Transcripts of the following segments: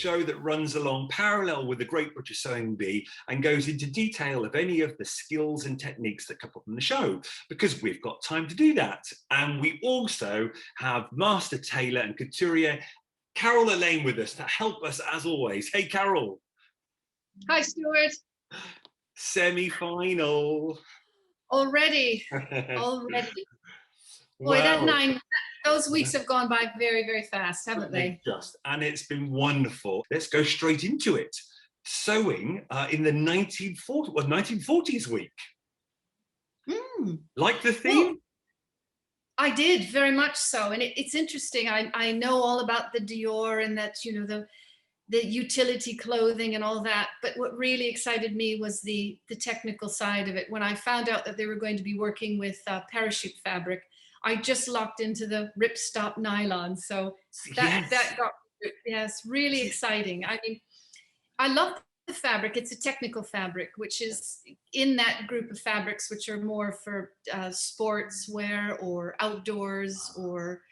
show that runs along parallel with the Great British Sewing Bee and goes into detail of any of the skills and techniques that come up in the show, because we've got time to do that. And we also have master tailor and couturier Carol Elaine with us to help us as always. Hey, Carol. Hi, Stuart. Semi-final. Already. Boy, Wow. those weeks have gone by very, very fast, haven't they? And it's been wonderful. Let's go straight into it. Sewing in the 1940s week. Like the theme? Well, I did, very much so. And it's interesting. I know all about the Dior and that, you know, the utility clothing and all that. But what really excited me was the technical side of it. When I found out that they were going to be working with parachute fabric, I just locked into the Ripstop Nylon. So that got, yes, really exciting. I mean, I love the fabric. It's a technical fabric, which is in that group of fabrics which are more for sports wear or outdoors or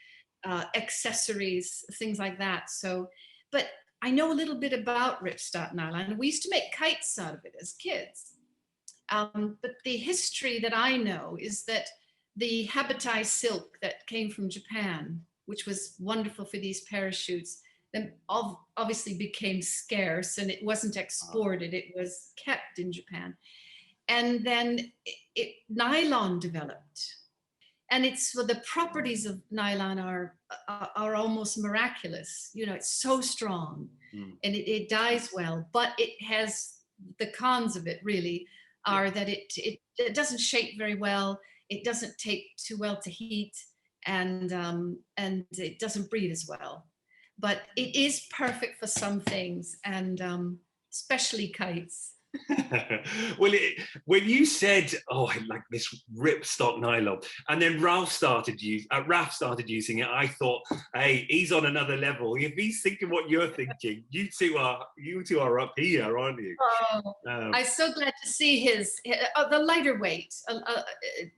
accessories, things like that. So, but I know a little bit about Ripstop Nylon. We used to make kites out of it as kids. But the history that I know is that the habitai silk that came from Japan, which was wonderful for these parachutes, then obviously became scarce and it wasn't exported, it was kept in Japan. And then nylon developed. And it's well, the properties of nylon are almost miraculous. You know, it's so strong and it dyes well, but it has the cons of it really are that it doesn't shape very well. It doesn't take too well to heat, and it doesn't breathe as well. But it is perfect for some things, and especially kites. Well, when you said, "Oh, I like this Ripstop Nylon," and then Ralph started using it, I thought, "Hey, he's on another level. If he's thinking what you're thinking, you two are up here, aren't you?" Oh, I'm so glad to see his the lighter weight.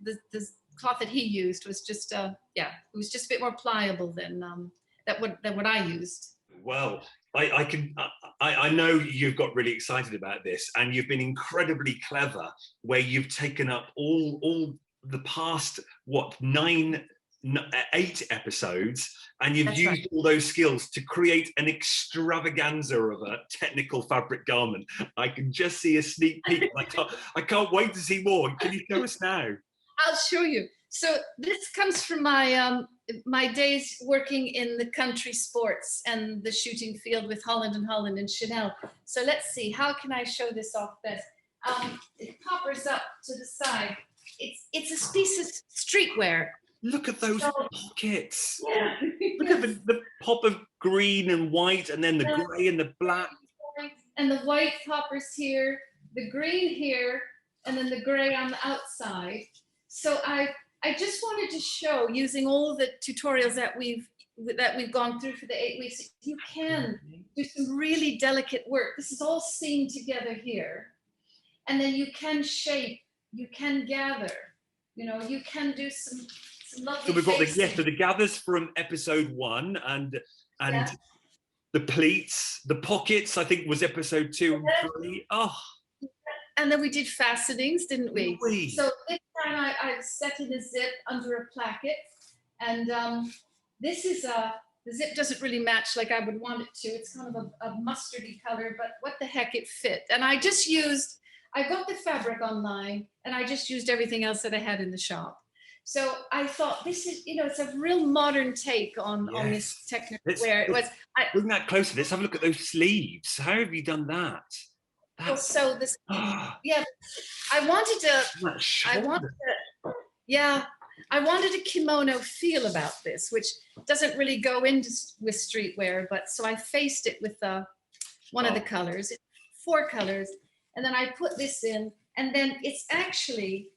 The cloth that he used was just it was just a bit more pliable than what I used. Well, I know you've got really excited about this, and you've been incredibly clever where you've taken up all the past 8 episodes, and you've used all those skills to create an extravaganza of a technical fabric garment. I can just see a sneak peek. I can't wait to see more. Can you show us now? I'll show you. So this comes from my my days working in the country sports and the shooting field with Holland and Chanel. So let's see, how can I show this off best? It poppers up to the side. It's a piece of streetwear. Look at those pockets. Yeah. Look at the pop of green and white, and then the grey and the black. And the white poppers here, the green here, and then the grey on the outside. So I just wanted to show, using all the tutorials that we've gone through for the 8 weeks, you can do some really delicate work. This is all seamed together here. And then you can shape, you can gather, you know, you can do some lovely. So we've got the gathers from episode 1 and the pleats, the pockets, I think was episode 2 and 3. Oh. And then we did fastenings, didn't we? So this time I set in a zip under a placket, and this is the zip doesn't really match like I would want it to. It's kind of a mustardy color, but what the heck, it fit. And I got the fabric online, and I just used everything else that I had in the shop. So I thought, this is, you know, it's a real modern take on this technical wear. Bring that closer. Let's have a look at those sleeves. How have you done that? So this, I wanted a kimono feel about this, which doesn't really go into with streetwear, but so I faced it with one of the colors, 4 colors, and then I put this in, and then it's actually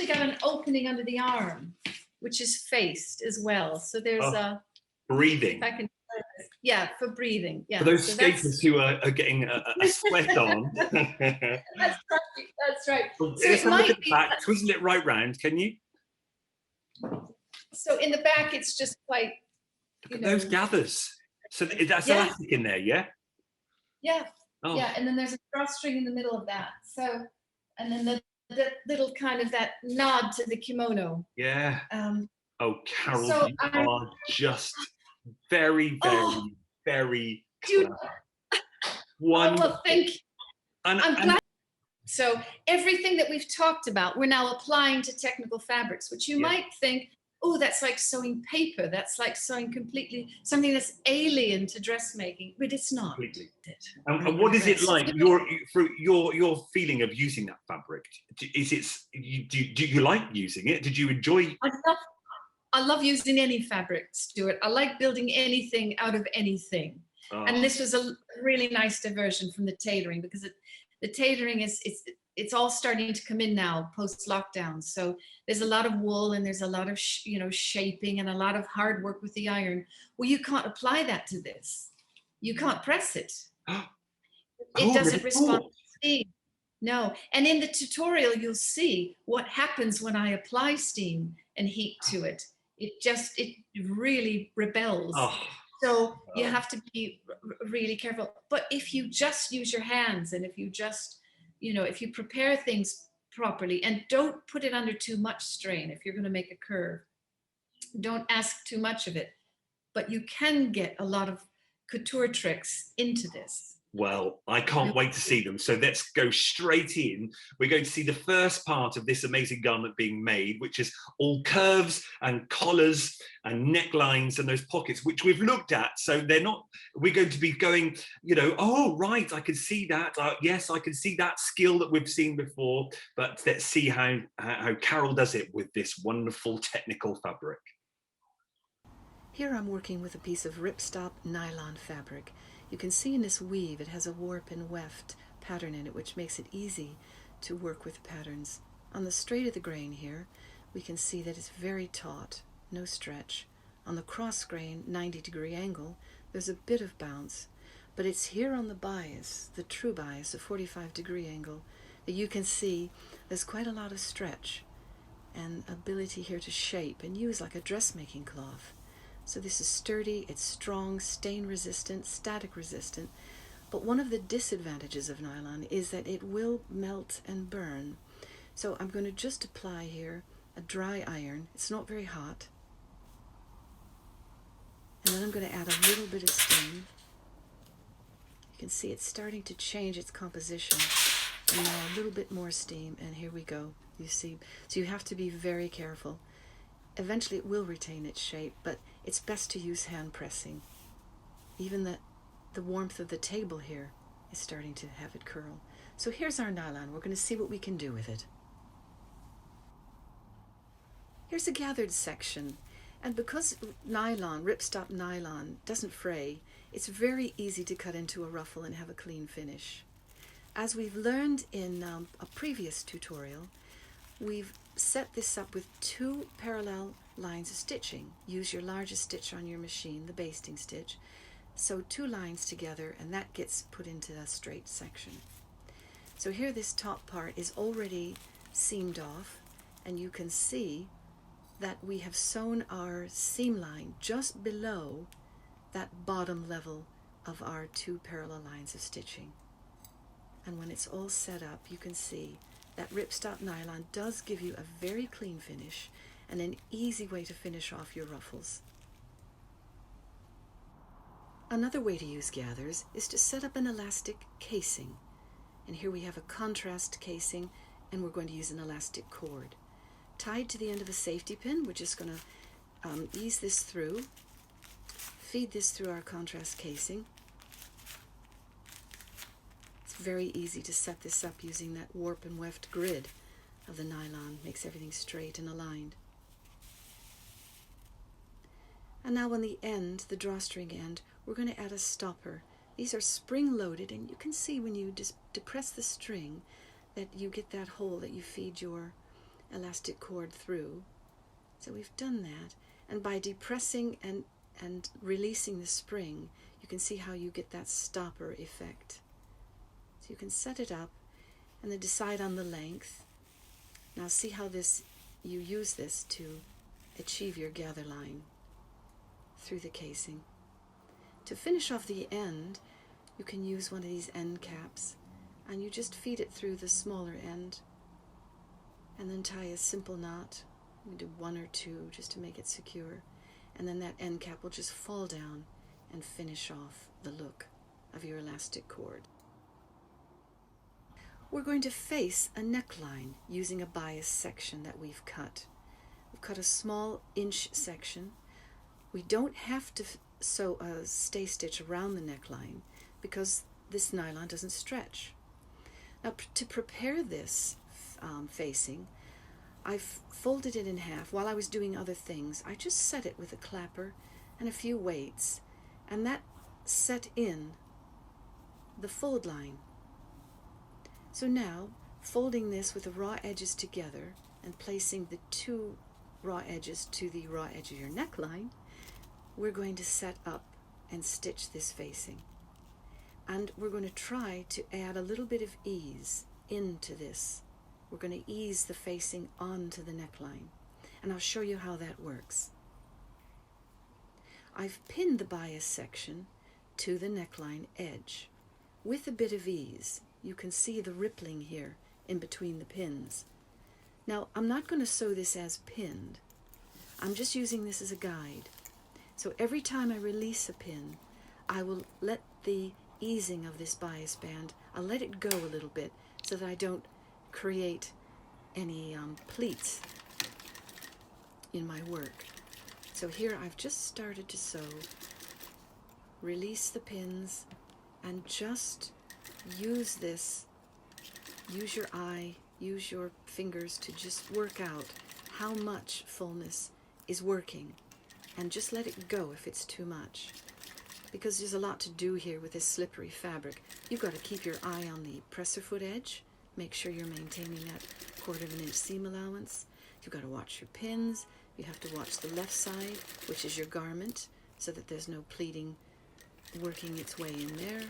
got an opening under the arm, which is faced as well. So there's breathing. If I can, for breathing. Yeah. For those skaters who are getting a sweat on. That's right. So let's have a look at the back. Twizzle it right round, can you? So in the back, it's just quite. Look at those gathers. So that's Yeah, elastic in there, yeah? yeah, Oh, yeah. And then there's a drawstring in the middle of that. So, and then the little kind of that nod to the kimono. yeah. Um, Oh, Carol, so you I, are just very, oh, very, very dude, clever. oh, well, Wonderful. thank you. I'm And glad. So everything that we've talked about, we're now applying to technical fabrics, which you yeah, might think, oh, that's like sewing paper. That's like sewing completely something that's alien to dressmaking, but it's not. completely. I And what is it rest. like? Your feeling of using that fabric? Is it? Do you like using it? Did you enjoy? I love, I love using any fabric, Stuart. I like building anything out of anything. Oh, And this was a really nice diversion from the tailoring because the tailoring it's all starting to come in now post lockdown. So there's a lot of wool and there's a lot of shaping and a lot of hard work with the iron. Well, you can't apply that to this. You can't press it. It oh, never doesn't respond thought. to steam. No. And in the tutorial, you'll see what happens when I apply steam and heat to it. It really rebels. Oh, So you oh, have to be really careful. But if you just use your hands and if you just, if you prepare things properly and don't put it under too much strain, if you're going to make a curve, don't ask too much of it. But you can get a lot of couture tricks into this. well, I can't wait to see them. So let's go straight in. We're going to see the first part of this amazing garment being made, which is all curves and collars and necklines and those pockets, which we've looked at. So they're not, we're going to be going, oh, right, I can see that. Yes, I can see that skill that we've seen before. But let's see how Carol does it with this wonderful technical fabric. Here I'm working with a piece of Ripstop Nylon fabric. You can see in this weave it has a warp and weft pattern in it, which makes it easy to work with patterns. On the straight of the grain here, we can see that it's very taut, no stretch. On the cross grain, 90-degree angle, there's a bit of bounce, but it's here on the bias, the true bias, a 45-degree angle, that you can see there's quite a lot of stretch and ability here to shape and use like a dressmaking cloth. So this is sturdy, it's strong, stain resistant, static resistant, but one of the disadvantages of nylon is that it will melt and burn. So I'm going to just apply here a dry iron. It's not very hot. And then I'm going to add a little bit of steam. You can see it's starting to change its composition. And now a little bit more steam, and here we go. You see, so you have to be very careful. Eventually it will retain its shape, but it's best to use hand pressing. Even the warmth of the table here is starting to have it curl. So here's our nylon. We're going to see what we can do with it. Here's a gathered section. And because nylon, Ripstop Nylon, doesn't fray, it's very easy to cut into a ruffle and have a clean finish. As we've learned in a previous tutorial, we've set this up with 2 parallel lines of stitching. Use your largest stitch on your machine, the basting stitch. Sew 2 lines together and that gets put into a straight section. So here this top part is already seamed off, and you can see that we have sewn our seam line just below that bottom level of our 2 parallel lines of stitching. And when it's all set up, you can see that Ripstop Nylon does give you a very clean finish and an easy way to finish off your ruffles. Another way to use gathers is to set up an elastic casing. And here we have a contrast casing, and we're going to use an elastic cord. Tied to the end of a safety pin, we're just going to ease this through, feed this through our contrast casing. It's very easy to set this up using that warp and weft grid of the nylon. Makes everything straight and aligned. And now on the end, the drawstring end, we're going to add a stopper. These are spring-loaded, and you can see when you just depress the string that you get that hole that you feed your elastic cord through. So we've done that, and by depressing and releasing the spring, you can see how you get that stopper effect. So you can set it up and then decide on the length. Now see how you use this to achieve your gather line through the casing. To finish off the end, you can use one of these end caps, and you just feed it through the smaller end, and then tie a simple knot. You do 1 or 2 just to make it secure, and then that end cap will just fall down and finish off the look of your elastic cord. We're going to face a neckline using a bias section that we've cut. We've cut a small inch section. We don't have to sew a stay stitch around the neckline because this nylon doesn't stretch. Now, to prepare this facing, I've folded it in half. While I was doing other things, I just set it with a clapper and a few weights, and that set in the fold line. So now, folding this with the raw edges together and placing the 2 raw edges to the raw edge of your neckline, we're going to set up and stitch this facing. And we're going to try to add a little bit of ease into this. We're going to ease the facing onto the neckline, and I'll show you how that works. I've pinned the bias section to the neckline edge with a bit of ease. You can see the rippling here in between the pins. Now, I'm not going to sew this as pinned. I'm just using this as a guide. So every time I release a pin, I will let the easing of this bias band, I'll let it go a little bit so that I don't create any pleats in my work. So here I've just started to sew, release the pins, and just use this, use your eye, use your fingers to just work out how much fullness is working, and just let it go if it's too much, because there's a lot to do here with this slippery fabric. You've got to keep your eye on the presser foot edge, make sure you're maintaining that 1/4 inch seam allowance. You've got to watch your pins. You have to watch the left side, which is your garment, so that there's no pleating working its way in there.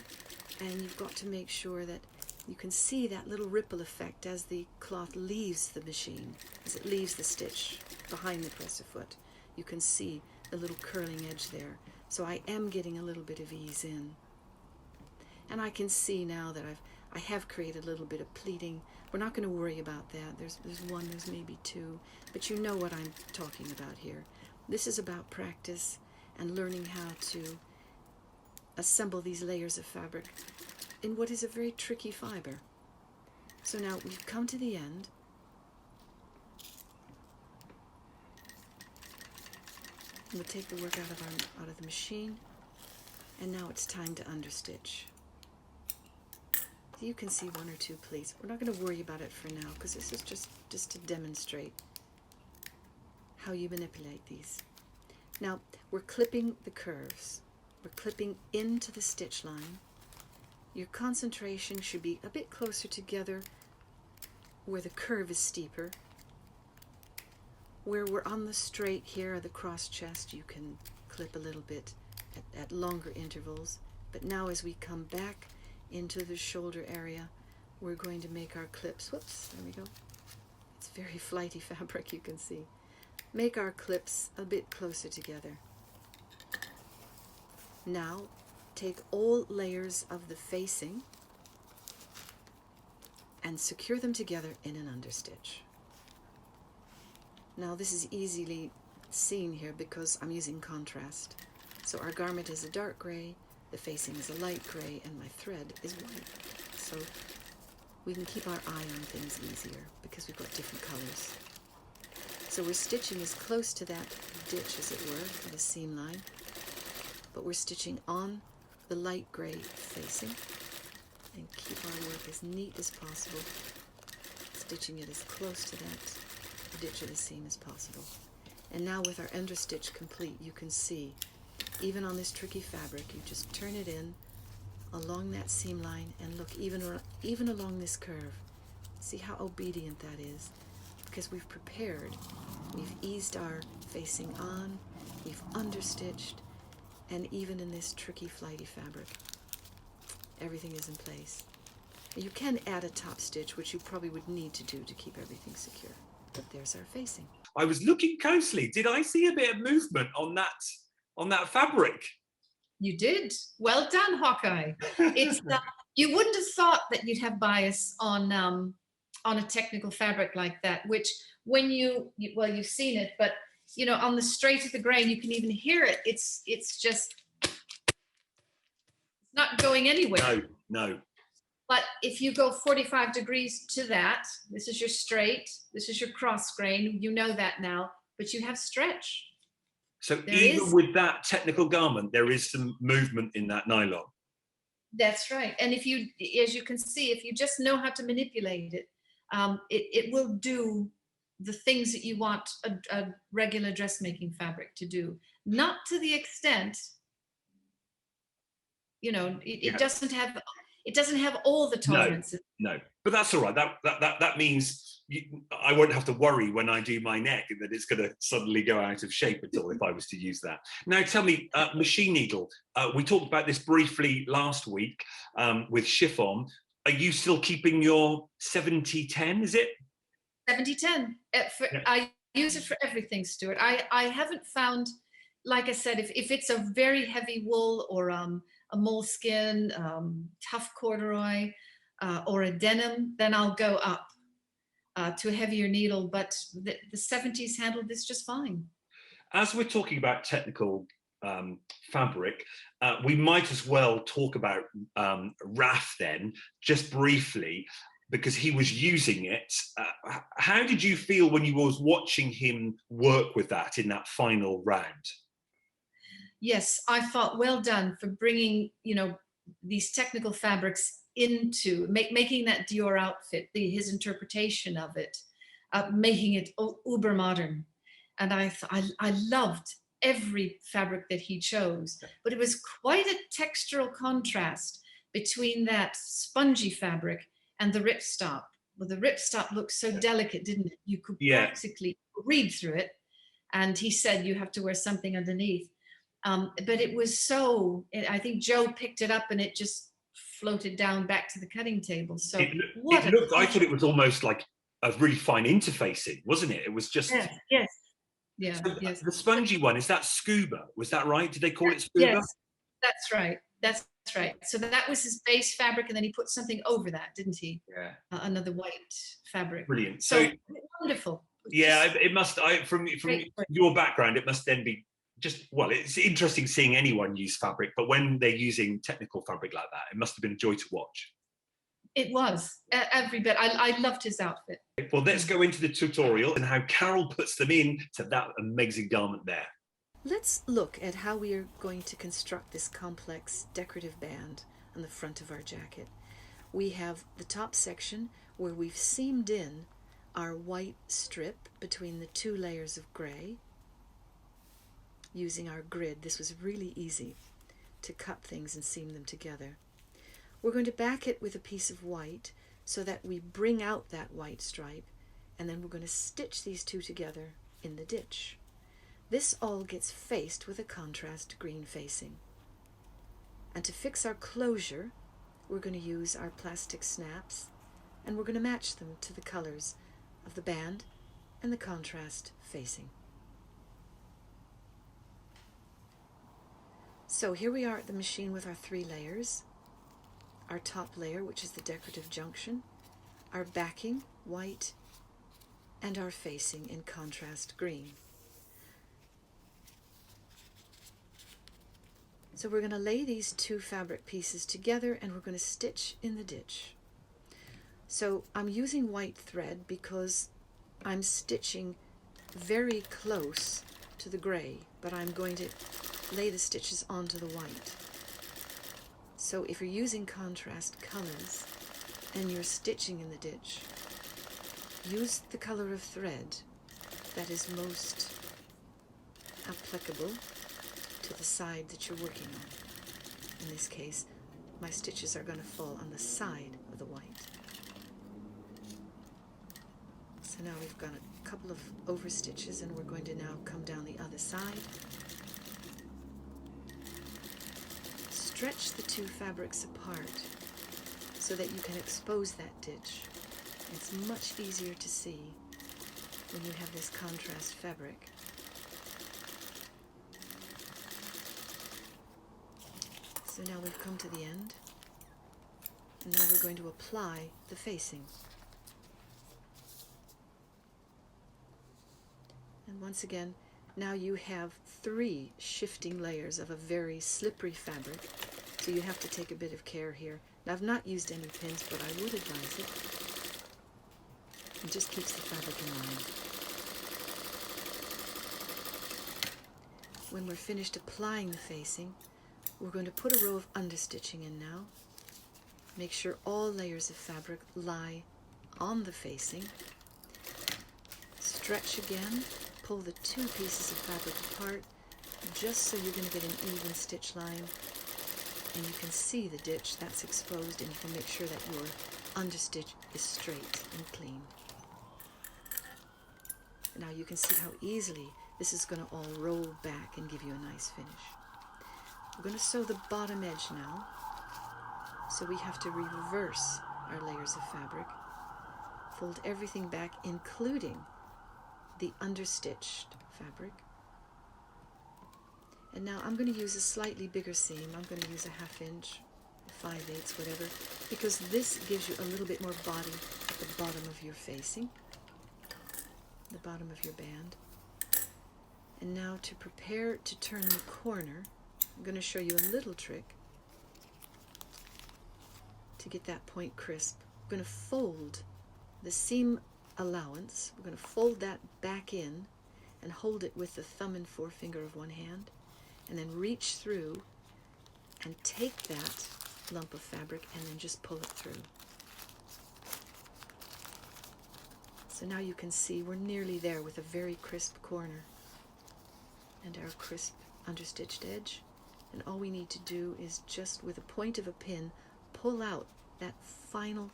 And you've got to make sure that you can see that little ripple effect as the cloth leaves the machine, as it leaves the stitch behind the presser foot. You can see the little curling edge there. So I am getting a little bit of ease in. And I can see now that I have created a little bit of pleating. We're not going to worry about that. There's 1, there's maybe 2, but you know what I'm talking about here. This is about practice and learning how to assemble these layers of fabric in what is a very tricky fiber. So now we've come to the end. We'll take the work out of the machine, and now it's time to understitch. You can see 1 or 2 pleats. We're not going to worry about it for now because this is just to demonstrate how you manipulate these. Now we're clipping the curves. We're clipping into the stitch line. Your concentration should be a bit closer together where the curve is steeper. Where we're on the straight here, the cross chest, you can clip a little bit at longer intervals. But now as we come back into the shoulder area, we're going to make our clips. Whoops, there we go. It's very flighty fabric, you can see. Make our clips a bit closer together. Now, take all layers of the facing and secure them together in an understitch. Now this is easily seen here because I'm using contrast. So our garment is a dark gray, the facing is a light gray, and my thread is white. So we can keep our eye on things easier because we've got different colors. So we're stitching as close to that ditch as it were, for the seam line, but we're stitching on the light gray facing and keep our work as neat as possible, stitching it as close to that ditch of the seam as possible. And now with our understitch complete, you can see, even on this tricky fabric, you just turn it in along that seam line and look even along this curve. See how obedient that is, because we've prepared, we've eased our facing on, we've understitched, and even in this tricky flighty fabric, everything is in place. You can add a top stitch, which you probably would need to do to keep everything secure. But there's our facing. I was looking closely. Did I see a bit of movement on that fabric? You did. Well done, Hawkeye. It's you wouldn't have thought that you'd have bias on a technical fabric like that, which when well, you've seen it, but you know, on the straight of the grain, you can even hear it. It's just not going anywhere. No. But if you go 45 degrees to that, this is your straight, this is your cross grain, you know that now, but you have stretch. So even with that technical garment, there is some movement in that nylon. That's right. And if you, as you can see, if you just know how to manipulate it, it will do the things that you want a regular dressmaking fabric to do. Not to the extent, you know, it doesn't have all the tolerances. No, but that's all right. That means I won't have to worry when I do my neck that it's going to suddenly go out of shape at all if I was to use that. Now, tell me, machine needle. We talked about this briefly last week with chiffon. Are you still keeping your 70-10, is it? 70-10. I use it for everything, Stuart. I haven't found, like I said, if it's a very heavy wool or a moleskin, tough corduroy, or a denim, then I'll go up to a heavier needle. But the 70s handled this just fine. As we're talking about technical fabric, we might as well talk about Raf then, just briefly, because he was using it. How did you feel when you was watching him work with that in that final round? Yes, I thought well done for bringing, you know, these technical fabrics into making that Dior outfit, his interpretation of it, making it uber modern. And I loved every fabric that he chose, but it was quite a textural contrast between that spongy fabric and the ripstop. Well, the ripstop looked so delicate, didn't it? You could practically read through it. And he said you have to wear something underneath. But it was so, I think Joe picked it up and it just floated down back to the cutting table. So I thought it was almost like a really fine interfacing, wasn't it? It was just... Yes. Yeah, so yes. The spongy one, is that scuba? Was that right? Did they call it scuba? Yes, that's right. That's right. So that was his base fabric, and then he put something over that, didn't he? Yeah. Another white fabric. Brilliant. So wonderful. Yeah, it must. From your background, it must then be just, well, it's interesting seeing anyone use fabric, but when they're using technical fabric like that, it must have been a joy to watch. It was every bit. I loved his outfit. Well, let's go into the tutorial and how Carol puts them in to that amazing garment there. Let's look at how we are going to construct this complex decorative band on the front of our jacket. We have the top section where we've seamed in our white strip between the two layers of gray. Using our grid, this was really easy to cut things and seam them together. We're going to back it with a piece of white so that we bring out that white stripe, and then we're going to stitch these two together in the ditch. This all gets faced with a contrast green facing. And to fix our closure, we're going to use our plastic snaps, and we're going to match them to the colors of the band and the contrast facing. So here we are at the machine with our 3 layers. Our top layer, which is the decorative junction, our backing, white, and our facing in contrast green. So we're going to lay these 2 fabric pieces together and we're going to stitch in the ditch. So I'm using white thread because I'm stitching very close to the gray, but I'm going to lay the stitches onto the white. So if you're using contrast colors and you're stitching in the ditch, use the color of thread that is most applicable to the side that you're working on. In this case, my stitches are going to fall on the side of the white. So now we've got a couple of over stitches and we're going to now come down the other side. Stretch the 2 fabrics apart so that you can expose that ditch. It's much easier to see when you have this contrast fabric. So now we've come to the end, and now we're going to apply the facing. And once again, now you have 3 shifting layers of a very slippery fabric, so you have to take a bit of care here. Now, I've not used any pins, but I would advise it. It just keeps the fabric in line. When we're finished applying the facing, we're going to put a row of understitching in now. Make sure all layers of fabric lie on the facing. Stretch again, pull the 2 pieces of fabric apart, just so you're going to get an even stitch line. And you can see the ditch that's exposed, and you can make sure that your understitch is straight and clean. Now you can see how easily this is going to all roll back and give you a nice finish. We're going to sew the bottom edge now, so we have to reverse our layers of fabric, fold everything back, including the understitched fabric. And now I'm going to use a slightly bigger seam. I'm going to use a 1/2 inch, 5/8, whatever, because this gives you a little bit more body at the bottom of your facing, the bottom of your band. And now to prepare to turn the corner, I'm going to show you a little trick to get that point crisp. We're going to fold the seam allowance, we're going to fold that back in and hold it with the thumb and forefinger of one hand, and then reach through and take that lump of fabric and then just pull it through. So now you can see we're nearly there with a very crisp corner and our crisp understitched edge. And all we need to do is just with a point of a pin pull out that final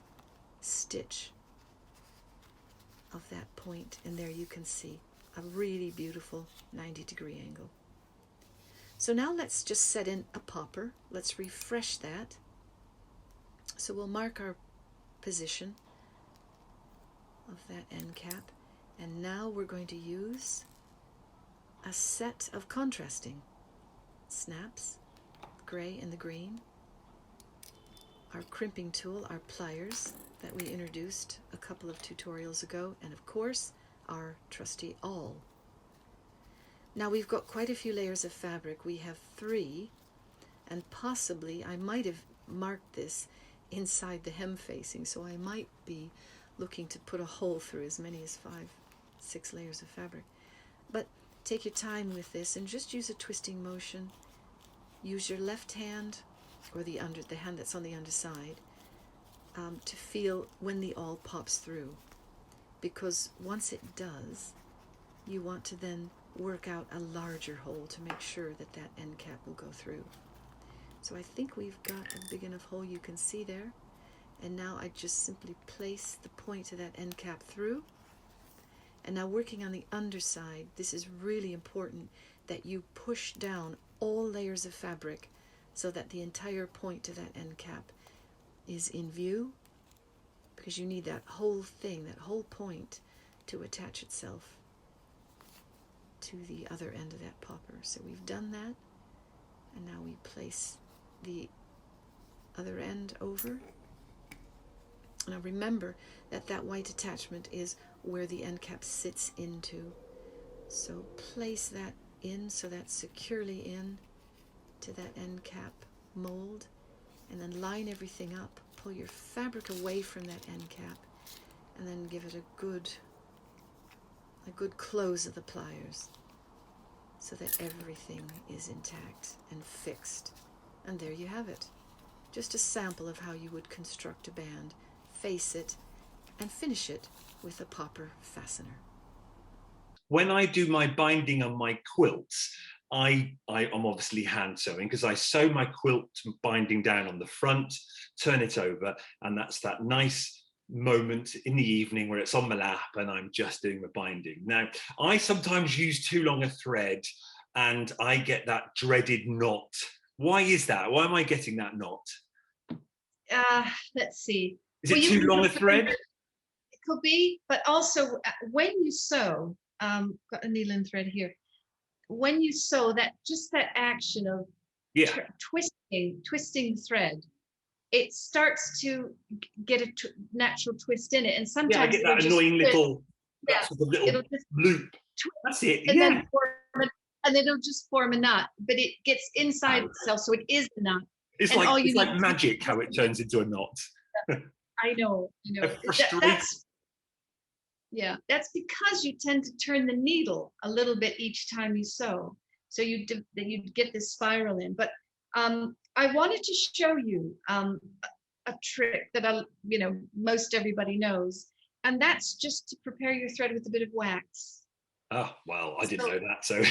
stitch of that point, and there you can see a really beautiful 90-degree angle. So now let's just set in a popper. Let's refresh that. So we'll mark our position of that end cap, and now we're going to use a set of contrasting snaps, gray and the green, our crimping tool, our pliers that we introduced a couple of tutorials ago, and of course our trusty awl. Now we've got quite a few layers of fabric. We have 3, and possibly I might have marked this inside the hem facing, so I might be looking to put a hole through as many as 5, 6 layers of fabric. But take your time with this and just use a twisting motion. Use your left hand or the hand that's on the underside to feel when the awl pops through, because once it does, you want to then work out a larger hole to make sure that that end cap will go through. So I think we've got a big enough hole, you can see there. And now I just simply place the point of that end cap through. And now working on the underside, this is really important that you push down all layers of fabric so that the entire point to that end cap is in view, because you need that whole thing, that whole point, to attach itself to the other end of that popper. So we've done that, and now we place the other end over. Now remember that that white attachment is where the end cap sits into. So place that in so that's securely in to that end cap mold, and then line everything up. Pull your fabric away from that end cap, and then give it a good close of the pliers so that everything is intact and fixed. And there you have it. Just a sample of how you would construct a band, face it, and finish it with a popper fastener. When I do my binding on my quilts, I'm obviously hand sewing, because I sew my quilt binding down on the front, turn it over, and that's that nice moment in the evening where it's on my lap and I'm just doing the binding. Now, I sometimes use too long a thread and I get that dreaded knot. Why is that? Why am I getting that knot? Let's see. Is it too long a thread? It could be, but also when you sew, got a needle and thread here. When you sew, that action of Yeah. twisting thread, it starts to get a natural twist in it. And Yeah, I sometimes get that annoying little, that yeah, sort of little it'll just loop. twist That's it. and Yeah. then and then it'll just form a knot, but it gets inside itself, so it is a knot. It's And like all you need magic how it turns into a knot. I know. Frustrating. Yeah, that's because you tend to turn the needle a little bit each time you sew. So you get this spiral in. But I wanted to show you a trick that most everybody knows, and that's just to prepare your thread with a bit of wax. Oh, well, I didn't know that. So,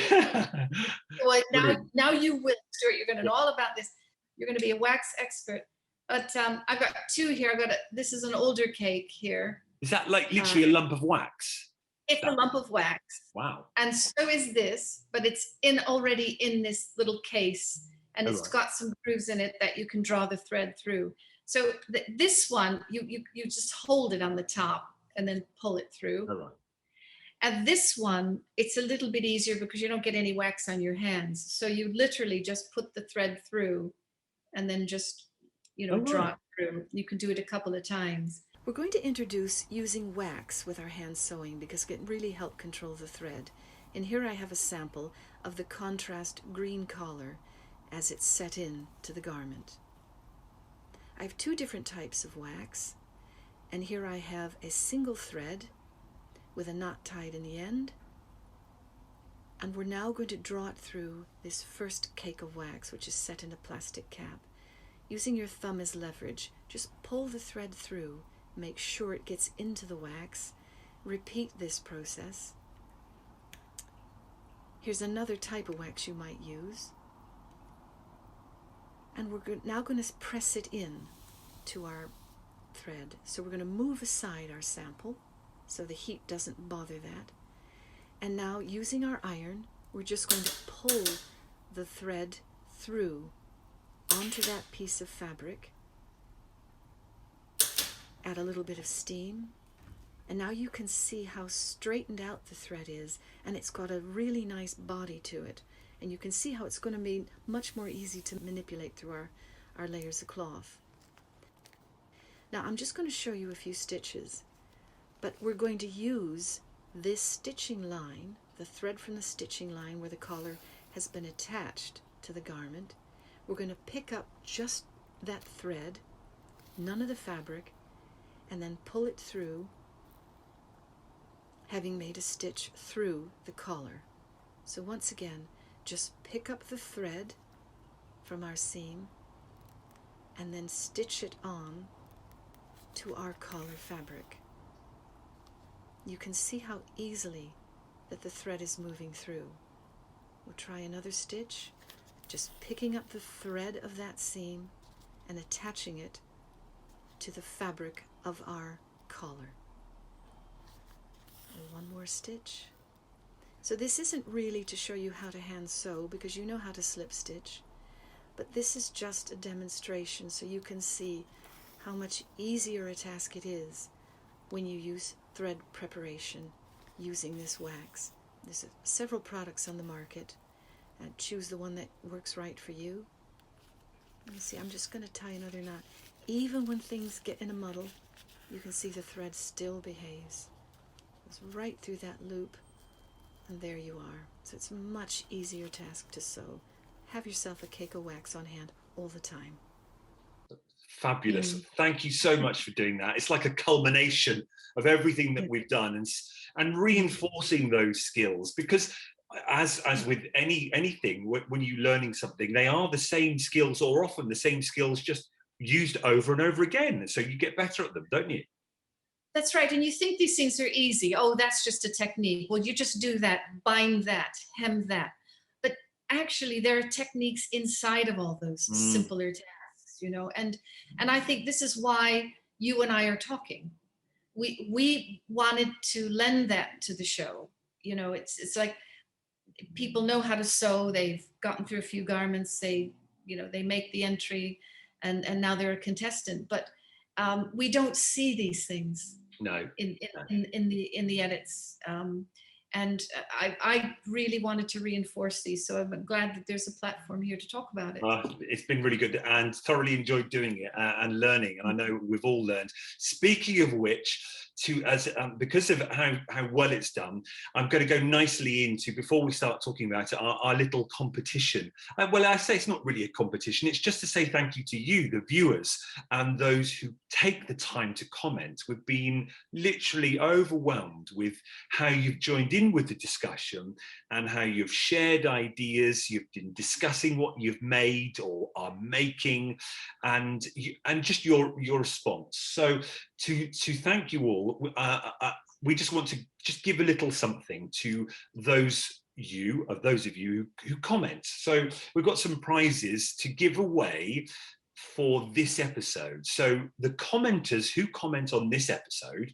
now you will, Stuart. You're going to know all about this. You're going to be a wax expert. But I've got two here. This is an older cake here. Is that like literally a lump of wax? It's a lump of wax. Wow. And so is this, but it's already in this little case, and it's got some grooves in it that you can draw the thread through. So this one, you just hold it on the top and then pull it through. All right. And this one, it's a little bit easier because you don't get any wax on your hands. So you literally just put the thread through and then just, draw it through. You can do it a couple of times. We're going to introduce using wax with our hand sewing because it can really help control the thread. And here I have a sample of the contrast green collar as it's set in to the garment. I have two different types of wax, and here I have a single thread with a knot tied in the end, and we're now going to draw it through this first cake of wax, which is set in a plastic cap. Using your thumb as leverage, just pull the thread through, make sure it gets into the wax, repeat this process. Here's another type of wax you might use, and we're now going to press it in to our thread. So we're going to move aside our sample so the heat doesn't bother that. And now, using our iron, we're just going to pull the thread through onto that piece of fabric, add a little bit of steam, and now you can see how straightened out the thread is, and it's got a really nice body to it. And you can see how it's going to be much more easy to manipulate through our layers of cloth. Now I'm just going to show you a few stitches, but we're going to use this stitching line, the thread from the stitching line where the collar has been attached to the garment. We're going to pick up just that thread, none of the fabric, and then pull it through, having made a stitch through the collar. So once again, just pick up the thread from our seam and then stitch it on to our collar fabric. You can see how easily that the thread is moving through. We'll try another stitch, just picking up the thread of that seam and attaching it to the fabric of our collar. And one more stitch. So this isn't really to show you how to hand sew because you know how to slip stitch, but this is just a demonstration so you can see how much easier a task it is when you use thread preparation using this wax. There's several products on the market, and choose the one that works right for you. Let me see, I'm just going to tie another knot. Even when things get in a muddle, you can see the thread still behaves. It's right through that loop, and there you are. So it's a much easier task to sew. Have yourself a cake of wax on hand all the time. Fabulous. Thank you so much for doing that. It's like a culmination of everything that we've done and reinforcing those skills, because as with anything, when you're learning something, they are the same skills, or often the same skills, just used over and over again. So you get better at them, don't you? That's right. And you think these things are easy. Oh, that's just a technique. Well, you just do that, bind that, hem that. But actually, there are techniques inside of all those simpler tasks, And I think this is why you and I are talking. We wanted to lend that to the show. It's like people know how to sew. They've gotten through a few garments. They make the entry, and now they're a contestant. But we don't see these things. No. In the edits, And I really wanted to reinforce these, so I'm glad that there's a platform here to talk about it. It's been really good and thoroughly enjoyed doing it and learning, and I know we've all learned. Speaking of which, because of how well it's done, I'm going to go nicely into, before we start talking about it, our little competition. Well, I say it's not really a competition, it's just to say thank you to you, the viewers, and those who take the time to comment. We've been literally overwhelmed with how you've joined in with the discussion and how you've shared ideas, you've been discussing what you've made or are making, and just your response. So to thank you all, we just want to just give a little something to those of you who comment. So we've got some prizes to give away for this episode. So the commenters who comment on this episode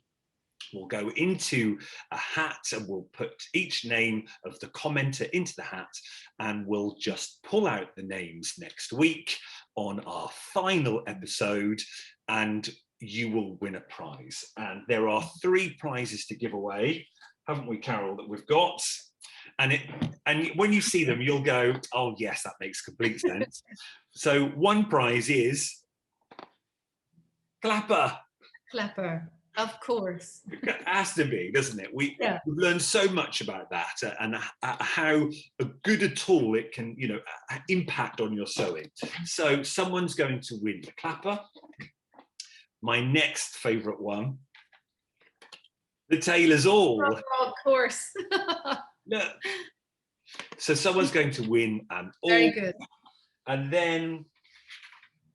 will go into a hat, and we'll put each name of the commenter into the hat, and we'll just pull out the names next week on our final episode, and you will win a prize. And there are 3 prizes to give away, haven't we, Carol, that we've got? And when you see them, you'll go, oh yes, that makes complete sense. So one prize is clapper. Clapper, of course. It has to be, doesn't it? We've learned so much about that, and how a good a tool it can, impact on your sewing. So someone's going to win the clapper. My next favourite one, the tailor's awl. Oh, of course. Yeah. So someone's going to win an awl. Very good. And then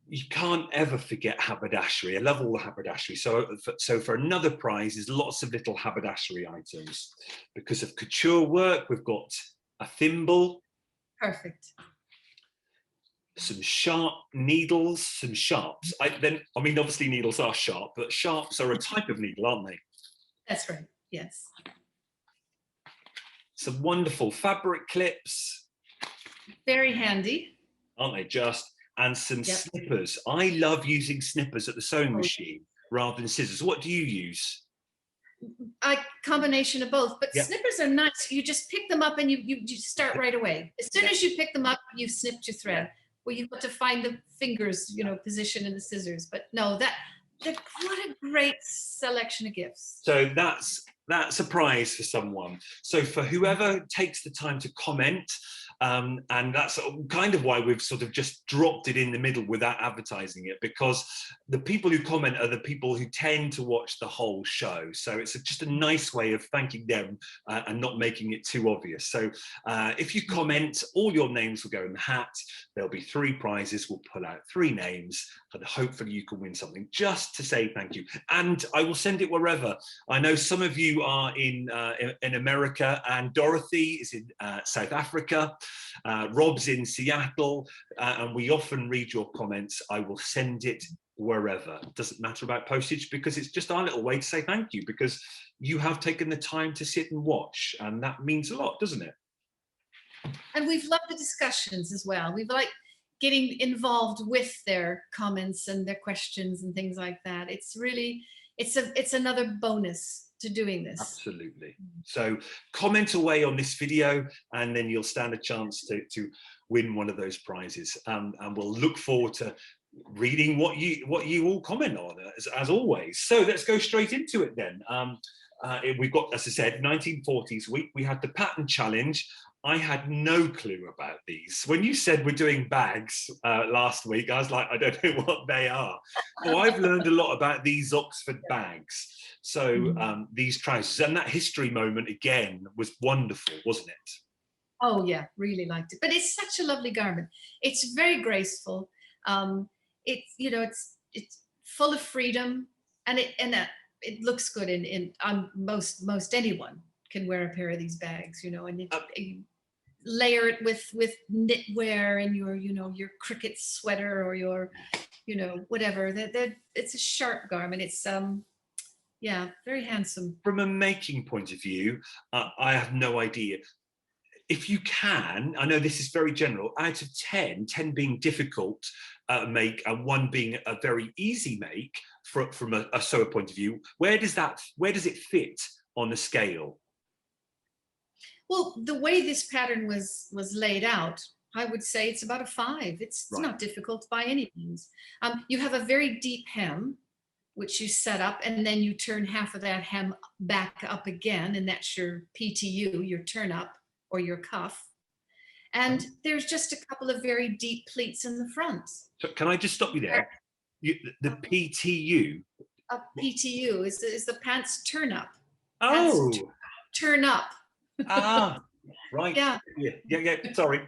you can't ever forget haberdashery. I love all the haberdashery. So for another prize is lots of little haberdashery items. Because of couture work, we've got a thimble. Perfect. Some sharp needles, some sharps. Obviously needles are sharp, but sharps are a type of needle, aren't they? That's right, yes. Some wonderful fabric clips. Very handy. Aren't they just? And some snippers. I love using snippers at the sewing machine rather than scissors. What do you use? A combination of both, but snippers are nice. You just pick them up and you start right away. As soon as you pick them up, you've snipped your thread. Well, you've got to find the fingers, position in the scissors. But no, what a great selection of gifts. So that's a prize for someone. So for whoever takes the time to comment, and that's kind of why we've sort of just dropped it in the middle without advertising it, because the people who comment are the people who tend to watch the whole show. So it's just a nice way of thanking them and not making it too obvious. So if you comment, all your names will go in the hat. There'll be 3 prizes. We'll pull out 3 names, and hopefully you can win something just to say thank you. And I will send it wherever. I know some of you are in America, and Dorothy is in South Africa. Rob's in Seattle, and we often read your comments. I will send it wherever. It doesn't matter about postage, because it's just our little way to say thank you, because you have taken the time to sit and watch, and that means a lot, doesn't it? And we've loved the discussions as well. We've liked getting involved with their comments and their questions and things like that. It's really, it's another bonus to doing this. Absolutely. So comment away on this video, and then you'll stand a chance to win one of those prizes. And we'll look forward to reading what you all comment on, as always. So let's go straight into it then. We've got, as I said, 1940s week. We had the pattern challenge. I had no clue about these. When you said we're doing bags last week, I was like, I don't know what they are. So I've learned a lot about these Oxford bags. So these trousers, and that history moment again was wonderful, wasn't it? Oh yeah, really liked it. But it's such a lovely garment. It's very graceful. It's full of freedom, and it looks good in most anyone can wear a pair of these bags, and you layer it with knitwear and your cricket sweater or your whatever. It's a sharp garment. It's very handsome. From a making point of view, I have no idea. If you can, I know this is very general, out of 10 being difficult make and 1 being a very easy make from a sewer point of view, where does it fit on the scale? Well, the way this pattern was laid out, I would say it's about a 5. It's Right. not difficult by any means. You have a very deep hem, which you set up, and then you turn half of that hem back up again, and that's your PTU, your turn up or your cuff. And there's just a couple of very deep pleats in the front. So can I just stop you there? The PTU. A PTU is the pants turn up. Oh. Turn up. Ah, right. Yeah. Yeah. Sorry.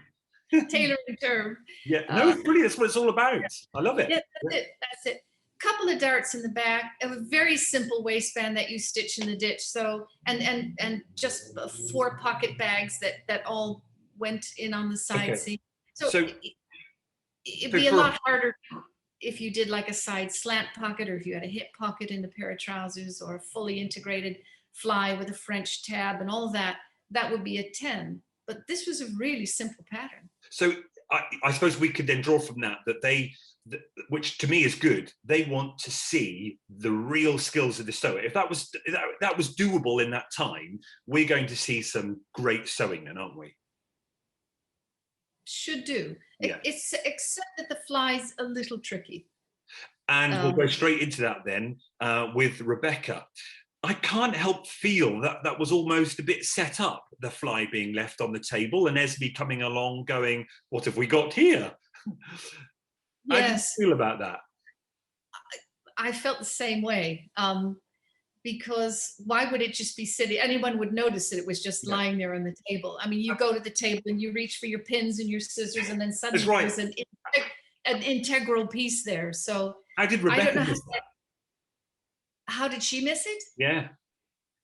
Tailoring term. Yeah. No, it's brilliant. That's what it's all about. I love it. Yeah, that's it. Couple of darts in the back, a very simple waistband that you stitch in the ditch. So and just 4 pocket bags that all went in on the side Okay. seam. So It'd be a lot harder if you did like a side slant pocket, or if you had a hip pocket in a pair of trousers, or a fully integrated fly with a French tab and all that. That would be a 10. But this was a really simple pattern. So I suppose we could then draw from that which to me is good. They want to see the real skills of the sewer. If that was doable in that time, we're going to see some great sewing then, aren't we? Should do. Yeah. It's except that the fly's a little tricky. And we'll go straight into that then with Rebecca. I can't help feel that was almost a bit set up, the fly being left on the table and Esme coming along going, what have we got here? Yes. How do you feel about that? I felt the same way. Because why would it just be sitting? Anyone would notice that it was just lying there on the table. I mean, you go to the table and you reach for your pins and your scissors, and then suddenly there's an integral piece there. So how did Rebecca miss that? How did she miss it? Yeah.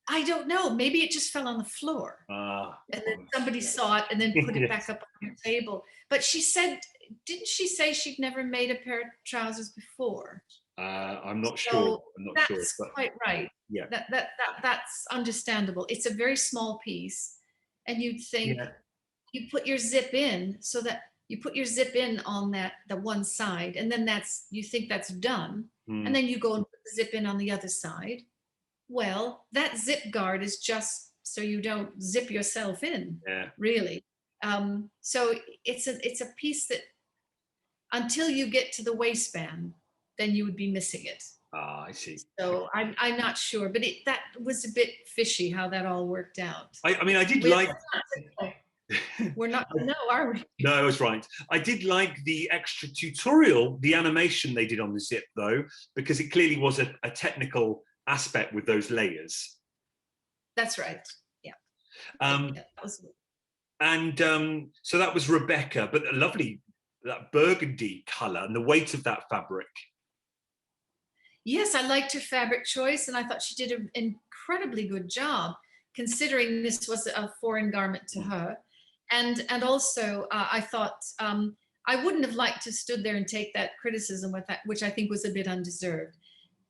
I don't know. Maybe it just fell on the floor. And then somebody saw it and then put it back up on the table. But she said, didn't she say she'd never made a pair of trousers before? I'm not sure. I'm not sure. That's quite right. Yeah. That's understandable. It's a very small piece, and you'd think you put your zip in, so that you put your zip in on the one side, and then you think that's done, and then you go and put the zip in on the other side. Well, that zip guard is just so you don't zip yourself in. Yeah. Really. So it's a piece that until you get to the waistband, then you would be missing it. Ah, I see. So I'm not sure, but that was a bit fishy how that all worked out. I mean, I did like. We're not going to know, are we? No, that's right. I did like the extra tutorial, the animation they did on the zip, though, because it clearly was a technical aspect with those layers. That's right. Yeah. So that was Rebecca, but a lovely that burgundy color and the weight of that fabric. Yes, I liked her fabric choice, and I thought she did an incredibly good job, considering this was a foreign garment to her. And also, I thought I wouldn't have liked to stood there and take that criticism with that, which I think was a bit undeserved.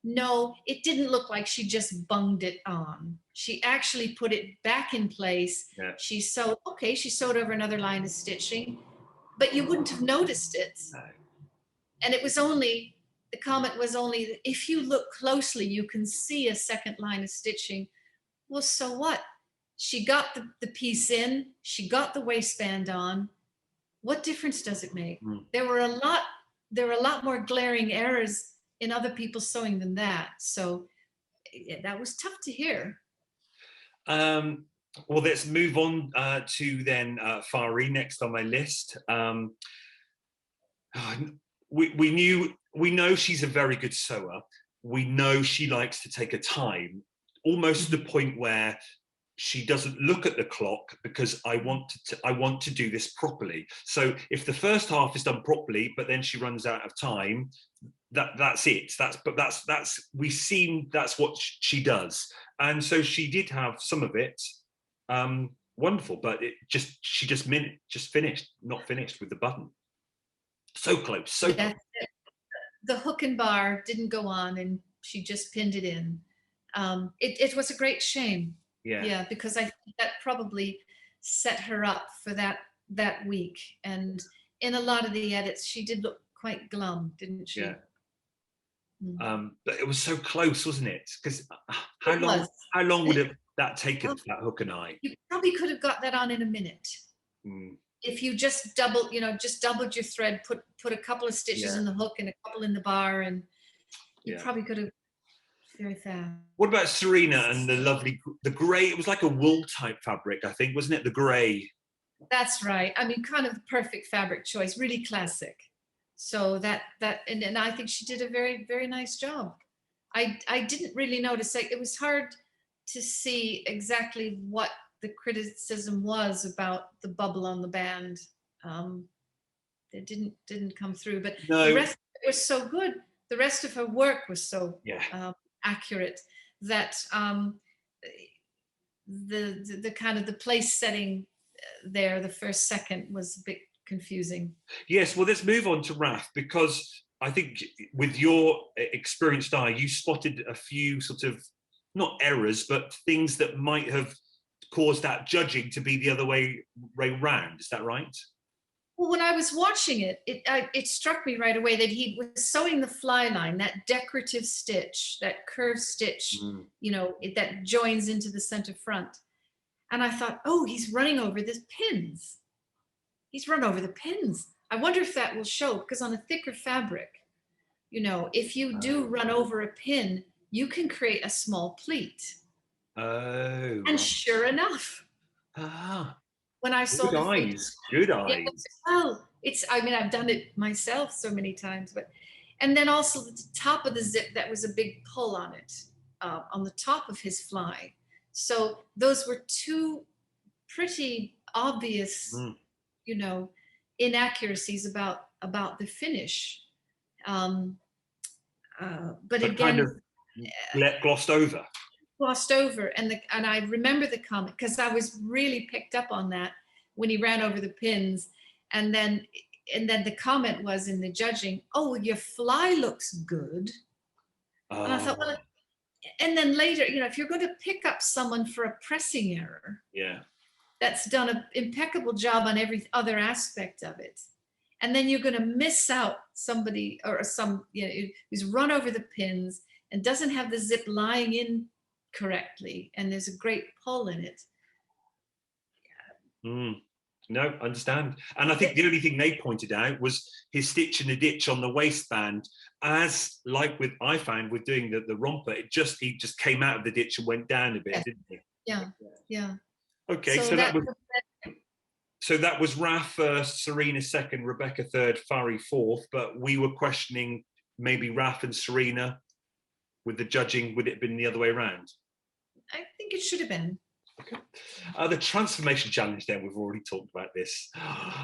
No, it didn't look like she just bunged it on. She actually put it back in place. Yeah. She sewed over another line of stitching, but you wouldn't have noticed it. No. And it was only, the comment was only, if you look closely, you can see a second line of stitching. Well, so what? She got the piece in, she got the waistband on. What difference does it make? Mm. There were a lot more glaring errors in other people's sewing than that. So that was tough to hear. Well, let's move on to then Fari next on my list. We know she's a very good sewer. We know she likes to take her time, almost to the point where she doesn't look at the clock because I want to do this properly. So if the first half is done properly, but then she runs out of time, that's it. That's what she does. And so she did have some of it wonderful, but she just not finished with the button. So close, so close. The hook and bar didn't go on, and she just pinned it in. It was a great shame. Yeah, because I think that probably set her up for that week. And in a lot of the edits, she did look quite glum, didn't she? Yeah. But it was so close, wasn't it? Because how long would that taken for that hook and eye. You probably could have got that on in a minute. If you just doubled your thread, put a couple of stitches in the hook and a couple in the bar, and you probably could have very fast. What about Serena and the grey? It was like a wool type fabric, I think, wasn't it? The grey. That's right. I mean, kind of the perfect fabric choice, really classic. So and I think she did a very, very nice job. I didn't really notice. It was hard to see exactly what the criticism was about the bubble on the band. It didn't come through, but the rest of it was so good. The rest of her work was so accurate that the kind of the place setting there, the first second, was a bit confusing. Yes, well, let's move on to Raf, because I think with your experienced eye, you spotted a few sort of, not errors, but things that might have caused that judging to be the other way round. Is that right? Well, when I was watching it, it struck me right away that he was sewing the fly line, that decorative stitch, that curved stitch, that joins into the center front. And I thought, oh, he's running over the pins. He's run over the pins. I wonder if that will show, because on a thicker fabric, if you do run over a pin, you can create a small pleat. Oh. And sure enough, when I saw good eyes, good eyes. Well, I've done it myself so many times, and then also the top of the zip, that was a big pull on it, on the top of his fly. So those were two pretty obvious, inaccuracies about the finish. But again, kind of glossed over. And I remember the comment, because I was really picked up on that when he ran over the pins, and then the comment was in the judging, oh, your fly looks good. And I thought, well, and then later, if you're going to pick up someone for a pressing error, that's done an impeccable job on every other aspect of it, and then you're going to miss out somebody or who's run over the pins and doesn't have the zip lying in correctly, and there's a great pull in it. No, I understand. And I think the only thing they pointed out was his stitch in the ditch on the waistband, as like I found with doing the romper, he just came out of the ditch and went down a bit, didn't he? Yeah. Okay, so that was Raf first, Serena second, Rebecca third, Fari fourth, but we were questioning maybe Raf and Serena with the judging. Would it have been the other way around? I think it should have been. Okay. The transformation challenge, then, we've already talked about this.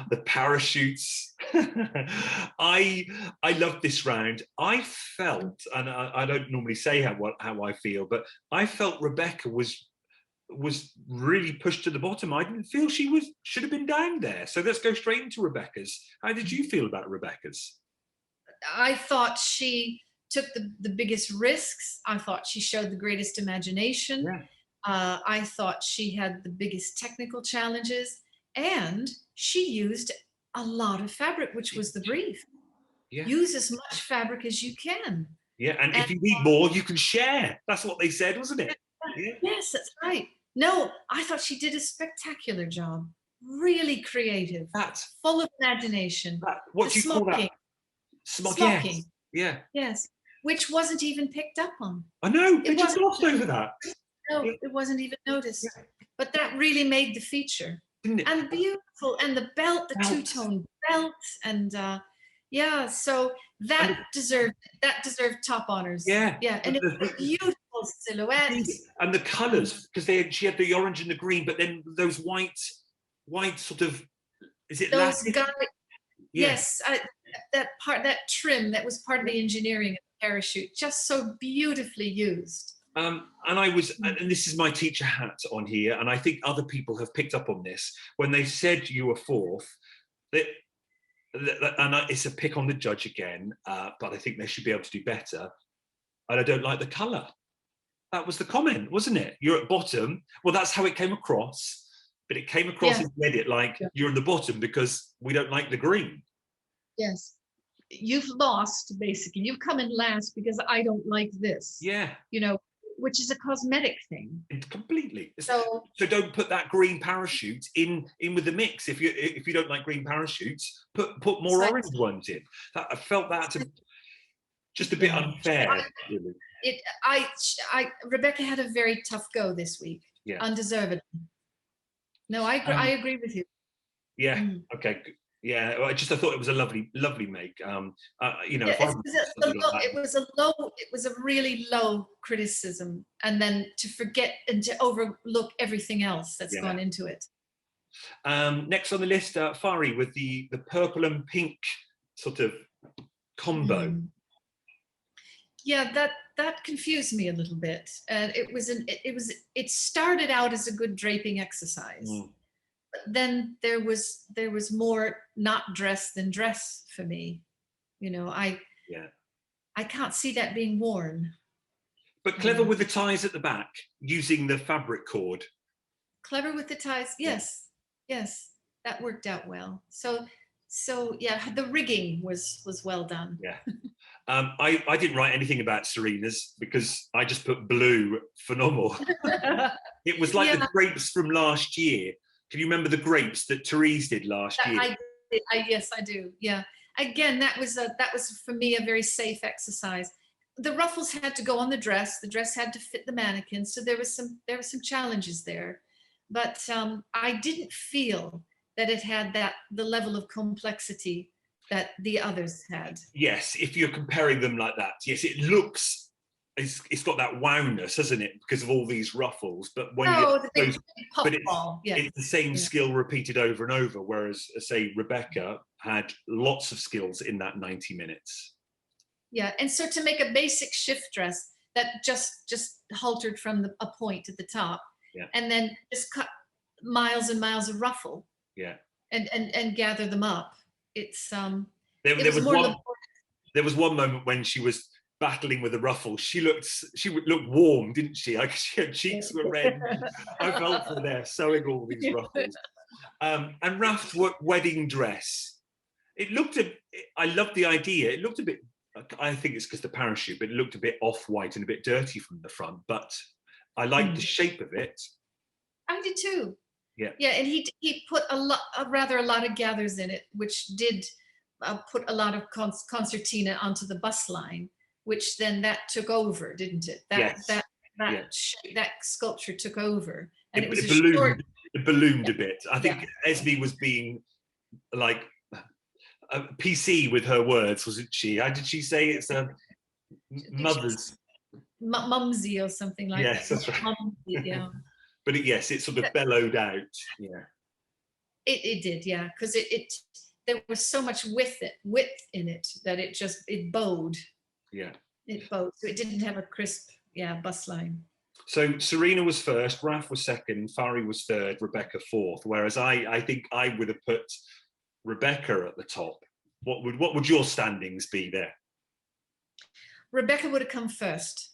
The parachutes. I loved this round. I felt, and I don't normally say how I feel, but I felt Rebecca was really pushed to the bottom. I didn't feel she should have been down there. So let's go straight into Rebecca's. How did you feel about Rebecca's? I thought she took the biggest risks. I thought she showed the greatest imagination. I thought she had the biggest technical challenges, and she used a lot of fabric, which was the brief. Use as much fabric as you can. And if you need more, you can share. That's what they said, wasn't it? Yes, that's right. No, I thought she did a spectacular job. Really creative. That's full of imagination. What do you call that? Smoking. Yes. Which wasn't even picked up on. I know. They just glossed over that. No, it wasn't even noticed. But that really made the feature. Didn't it? And beautiful. And the belt, the two-tone belt, and so that deserved top honors. And it was a beautiful silhouette. And the colours, because she had the orange and the green, but then those white sort of, is it those Latin? Yes, that trim that was part of the engineering of the parachute, just so beautifully used. And this is my teacher hat on here, and I think other people have picked up on this when they said you were fourth. It's a pick on the judge again, but I think they should be able to do better. And I don't like the colour. That was the comment, wasn't it? You're at bottom. Well, that's how it came across, but it came across in the edit like you're in the bottom because we don't like the green. Yes. You've lost, basically. You've come in last because I don't like this. Yeah. which is a cosmetic thing. Completely. So don't put that green parachute in with the mix. If you don't like green parachutes, put more orange ones in. I felt that just a bit unfair. Really. Rebecca had a very tough go this week. Yeah. Undeservedly. No, I agree with you. Yeah. Okay. Yeah. I thought it was a lovely make. You know, it was a really low criticism, and then to forget and to overlook everything else that's gone into it. Next on the list, Fari with the purple and pink sort of combo. Yeah, that confused me a little bit. It started out as a good draping exercise. But then there was more not dress than dress for me. You know, I can't see that being worn. But clever with the ties at the back, using the fabric cord. Clever with the ties, yes, that worked out well. So yeah, the rigging was well done. Yeah. I didn't write anything about Serena's because I just put blue, phenomenal. It was like the grapes from last year. Can you remember the grapes that Therese did last year? Yes, I do. Yeah. Again, that was for me a very safe exercise. The ruffles had to go on the dress. The dress had to fit the mannequin. So there was some challenges there, but I didn't feel that it had the level of complexity that the others had. Yes, if you're comparing them like that, yes, it looks. It's got that wowness, hasn't it, because of all these ruffles? But when it's the same skill repeated over and over. Whereas, say, Rebecca had lots of skills in that 90 minutes. Yeah, and so to make a basic shift dress that just haltered from a point at the top, and then just cut miles and miles of ruffle, and gather them up. It's there was one moment when she was battling with the ruffle. She looked warm, didn't she? Like her cheeks were red. I felt for there sewing all these ruffles. And Raf's wedding dress. I loved the idea. It looked a bit. I think it's because the parachute, but it looked a bit off-white and a bit dirty from the front. But I liked the shape of it. I did too. Yeah. Yeah, and he put a lot of gathers in it, which did put a lot of concertina onto the bust line, which then that took over, didn't it? That sculpture took over, and it ballooned a bit. I think Esme was being like PC with her words, wasn't she? How did she say it's a mother's mumsy or something like that? Yes, that's right. Mumsy, yeah. But it sort of bellowed out. Yeah. It did, yeah, because there was so much width in it that it bowed. Yeah. It bowed, so it didn't have a crisp, bust line. So Serena was first, Raf was second, Fari was third, Rebecca fourth. Whereas I think I would have put Rebecca at the top. What would your standings be there? Rebecca would have come first,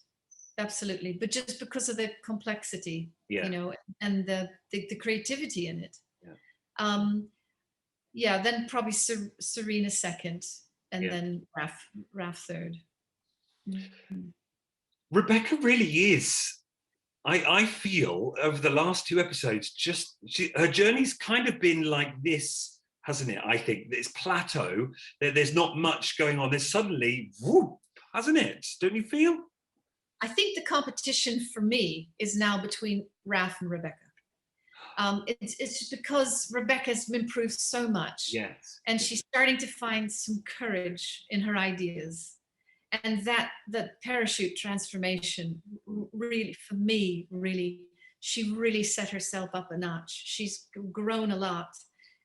absolutely, but just because of the complexity, and the creativity in it. Then probably Serena second, and then Raf third. Mm-hmm. Rebecca really is. I feel over the last two episodes, her journey's kind of been like this, hasn't it? I think it's plateau. There's not much going on. There's suddenly, whoop, hasn't it? Don't you feel? I think the competition for me is now between Raf and Rebecca. It's because Rebecca's improved so much. Yes. And she's starting to find some courage in her ideas. And the parachute transformation really, for me, she really set herself up a notch. She's grown a lot,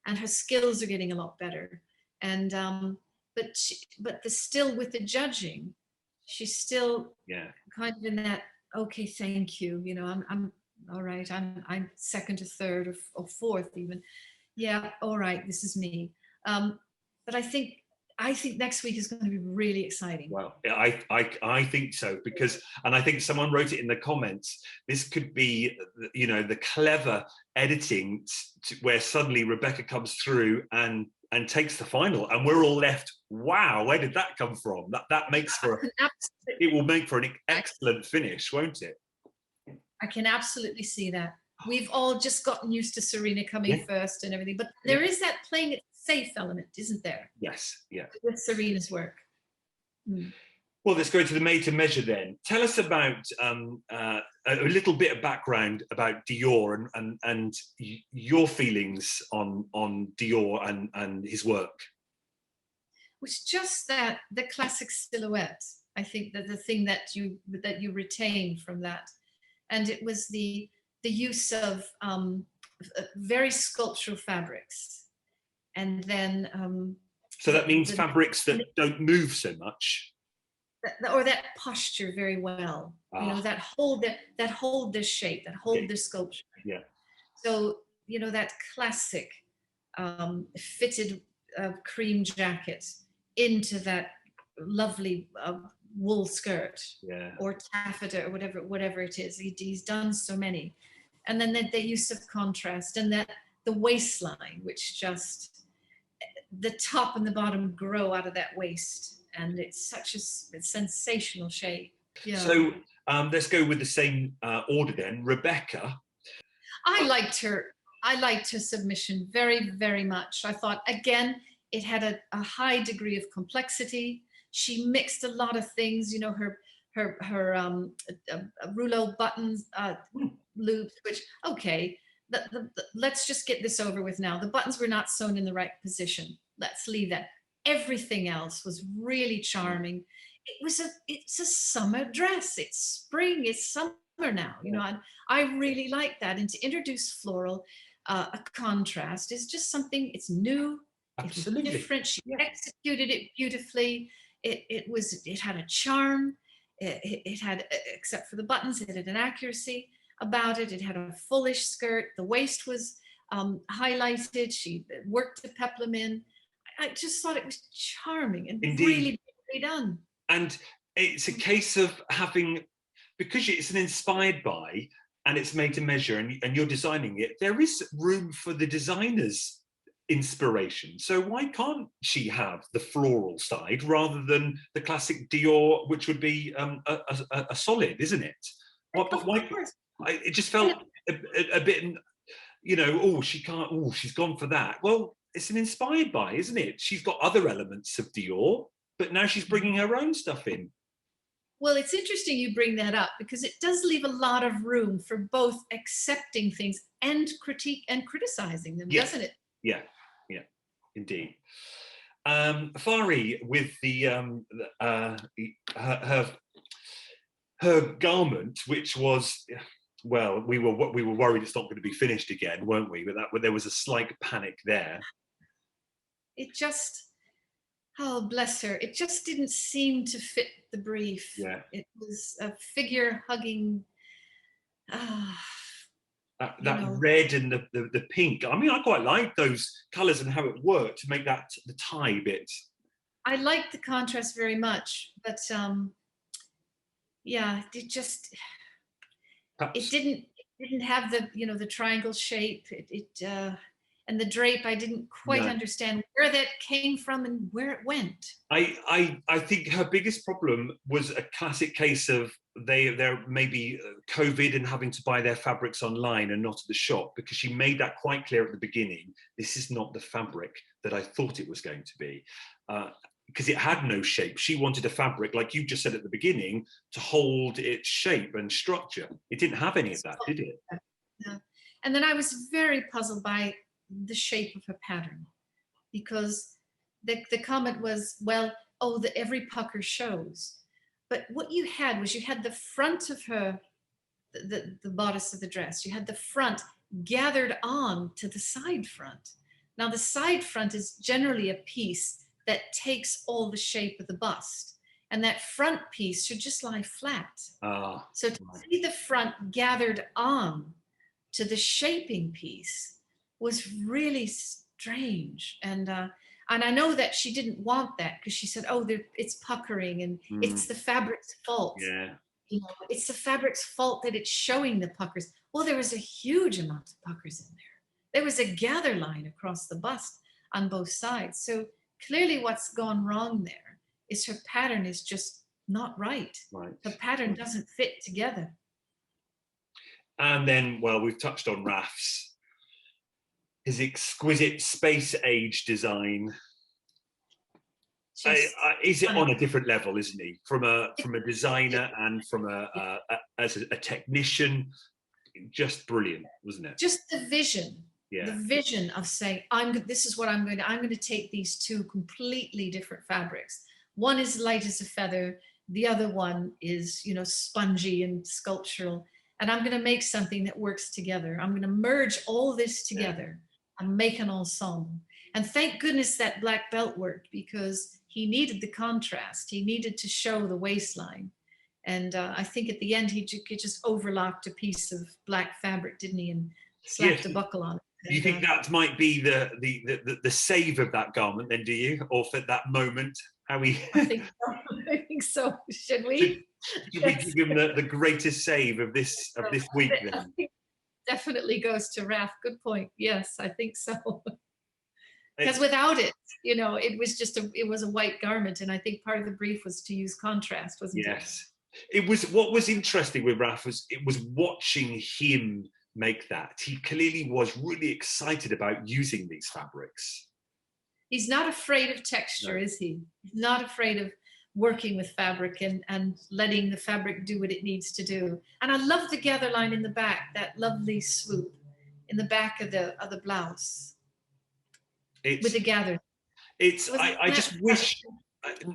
and her skills are getting a lot better. And but still with the judging, she's still kind of in that, okay, thank you. I'm all right. I'm second to third or fourth even. Yeah, all right, this is me. But I think next week is going to be really exciting. Well, I think so, because, and I think someone wrote it in the comments, this could be, the clever editing where suddenly Rebecca comes through and takes the final, and we're all left, wow, where did that come from? That makes for it will make for an excellent finish, won't it? I can absolutely see that. We've all just gotten used to Serena coming Yeah. first and everything, but there is that playing it safe element, isn't there? Yes, yeah. With Serena's work. Mm. Well, let's go to the made to measure then. Tell us about a little bit of background about Dior and your feelings on Dior and his work. It was just that the classic silhouette. I think that the thing that you retain from that, and it was the use of very sculptural fabrics, and then so that means fabrics that don't move so much. Or that posture very well, you know, that hold their shape, that hold their sculpture. Yeah. So, you know, that classic fitted cream jacket into that lovely wool skirt, or taffeta, or whatever it is. He's done so many. And then the use of contrast, and that the waistline, which just the top and the bottom grow out of that waist. And it's such a sensational shape. Yeah. So let's go with the same order then. Rebecca. I liked her submission very, very much. I thought, again, it had a high degree of complexity. She mixed a lot of things, you know, her rouleau buttons, loops, which, okay, let's just get this over with now. The buttons were not sewn in the right position. Let's leave that. Everything else was really charming. It's a summer dress. It's spring. It's summer now. You know, and I really like that. And to introduce floral, a contrast is just something. It's new. Absolutely. It's different. She executed it beautifully. It had a charm. It had, except for the buttons, it had an accuracy about it. It had a fullish skirt. The waist was highlighted. She worked the peplum in. I just thought it was charming and really beautifully done. And it's a case of having, because it's an inspired by and it's made to measure and you're designing it, there is room for the designer's inspiration. So why can't she have the floral side rather than the classic Dior, which would be a solid, isn't it? But why? It just felt a bit, you know, oh, she can't, oh, she's gone for that. Well, it's an inspired by, isn't it? She's got other elements of Dior, but now she's bringing her own stuff in. Well, it's interesting you bring that up because it does leave a lot of room for both accepting things and criticizing them, doesn't it? Yeah, yeah, indeed. Fari, with her garment, which was, well, we were worried it's not going to be finished again, weren't we? But there was a slight panic there. It just, oh, bless her. It just didn't seem to fit the brief. Yeah. It was a figure hugging. That red and the pink. I mean, I quite like those colours and how it worked to make that the tie bit. I liked the contrast very much, but yeah, it just, perhaps. It didn't have the, you know, the triangle shape. And the drape, I didn't quite understand where that came from and where it went. I think her biggest problem was a classic case of they're maybe COVID and having to buy their fabrics online and not at the shop, because she made that quite clear at the beginning. This is not the fabric that I thought it was going to be, because it had no shape. She wanted a fabric, like you just said at the beginning, to hold its shape and structure. It didn't have any of that, did it? Yeah. And then I was very puzzled by the shape of her pattern, because the comment was, well, oh, every pucker shows. But what you had was, you had the front of her, the bodice of the dress, you had the front gathered on to the side front. Now the side front is generally a piece that takes all the shape of the bust, and that front piece should just lie flat. So to see the front gathered on to the shaping piece was really strange. And I know that she didn't want that, because she said, oh, it's puckering and it's the fabric's fault. Yeah. You know, it's the fabric's fault that it's showing the puckers. Well, there was a huge amount of puckers in there. There was a gather line across the bust on both sides. So clearly what's gone wrong there is her pattern is just not right. The pattern doesn't fit together. And then, well, we've touched on Raf's, his exquisite space age design. Is it on a different level, isn't he? From a designer and from as a technician, just brilliant, wasn't it? Just the vision. Yeah. The vision of saying, this is what I'm going to take these two completely different fabrics. One is light as a feather. The other one is, you know, spongy and sculptural. And I'm going to make something that works together. I'm going to merge all this together and make an ensemble. And thank goodness that black belt worked, because he needed the contrast. He needed to show the waistline. And I think at the end, he just overlocked a piece of black fabric, didn't he? And slapped a buckle on it. Do you think that might be the save of that garment then, do you? Or for that moment, how we... I think so. Should we? Should we give him the greatest save of this week then? Definitely goes to Raf. Good point. Yes, I think so. Because without it, you know, it was a white garment, and I think part of the brief was to use contrast, wasn't it? Yes. It was, what was interesting with Raf was watching him make that. He clearly was really excited about using these fabrics. He's not afraid of texture, is he? He's not afraid of working with fabric and letting the fabric do what it needs to do. And I love the gather line in the back, that lovely swoop in the back of the blouse. With the gather. I just wish,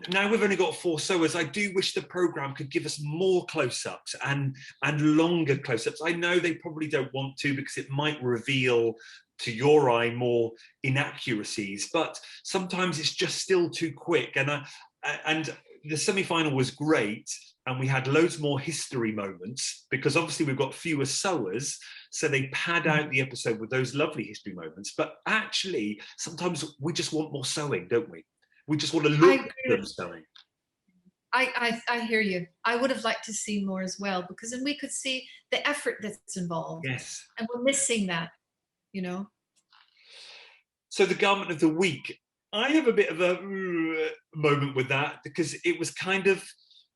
now we've only got 4 sewers, I do wish the programme could give us more close-ups and longer close-ups. I know they probably don't want to, because it might reveal to your eye more inaccuracies, but sometimes it's just still too quick. And the semi-final was great, and we had loads more history moments, because obviously we've got fewer sewers, so they pad out the episode with those lovely history moments. But actually, sometimes we just want more sewing, don't we? We just want to look at them sewing. I hear you. I would have liked to see more as well, because then we could see the effort that's involved. Yes. And we're missing that, you know. So the garment of the week, I have a bit of a moment with that, because it was kind of